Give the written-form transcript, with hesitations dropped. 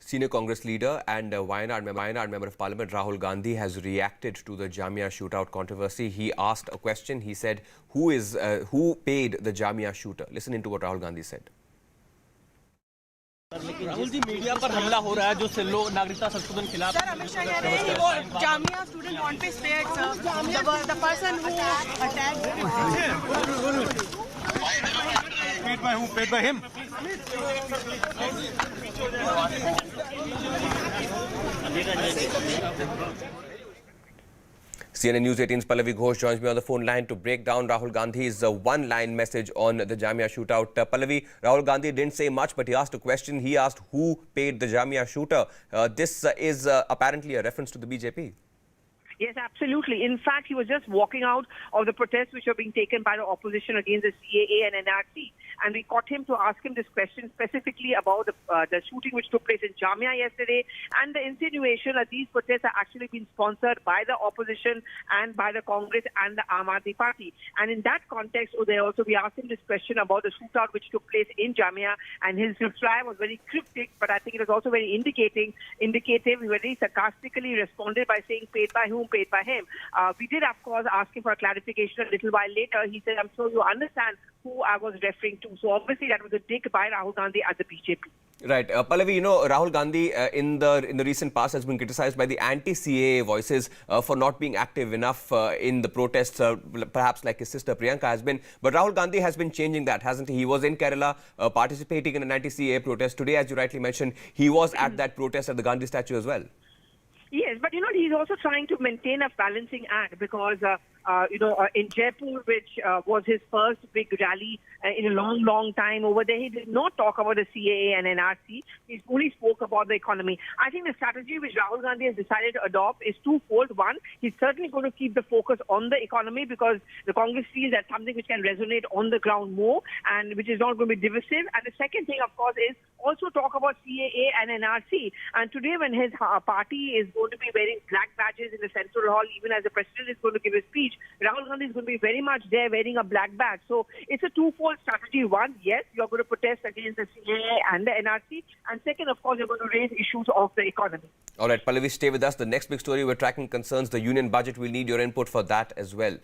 Senior Congress leader and Wayanad member of Parliament Rahul Gandhi has reacted to the Jamia shootout controversy. He asked a question. He said, who paid the Jamia shooter? Listen into what Rahul Gandhi said. Rahul ji, media पर हमला हो रहा है जो सिल्लो नागरिकता संशोधन खिलाफ sir Amit Shah कह रहे हैं वो Jamia student want to spare the person who attacked paid by him CNN News 18's Pallavi Ghosh joins me on the phone line to break down Rahul Gandhi's one-line message on the Jamia shootout. Pallavi, Rahul Gandhi didn't say much, but he asked a question. He asked who paid the Jamia shooter. This is apparently a reference to the BJP. Yes, absolutely. In fact, he was just walking out of the protests which are being taken by the opposition against the CAA and NRC. And we caught him to ask him this question specifically about the shooting which took place in Jamia yesterday and the insinuation that these protests are actually being sponsored by the opposition and by the Congress and the Aam Aadmi Party. And in that context, we asked him this question about the shootout which took place in Jamia, and his reply was very cryptic, but I think it was also very indicative. He very sarcastically responded by saying paid by whom, paid by him. We did, of course, ask him for a clarification a little while later. He said, I'm sure you understand who I was referring to. So obviously that was a dig by Rahul Gandhi at the BJP. Right. Pallavi, Rahul Gandhi in the recent past has been criticized by the anti-CAA voices for not being active enough in the protests, perhaps like his sister Priyanka has been. But Rahul Gandhi has been changing that, hasn't he? He was in Kerala participating in an anti-CAA protest. Today, as you rightly mentioned, he was at that protest at the Gandhi statue as well. Yes, but he's also trying to maintain a balancing act because, in Jaipur, which was his first big rally in a long time over there, he did not talk about the CAA and NRC. He only spoke about the economy. I think the strategy which Rahul Gandhi has decided to adopt is twofold. One, he's certainly going to keep the focus on the economy because the Congress feels that's something which can resonate on the ground more and which is not going to be divisive. And the second thing, of course, is also talk about CAA and NRC. And today when his party is going to be wearing black badges in the Central Hall, even as the president is going to give a speech, Rahul Gandhi is going to be very much there wearing a black badge. So it's a twofold strategy. One, yes, you're going to protest against the CAA and the NRC. And second, of course, you're going to raise issues of the economy. All right, Pallavi, stay with us. The next big story we're tracking concerns the union budget. We'll need your input for that as well.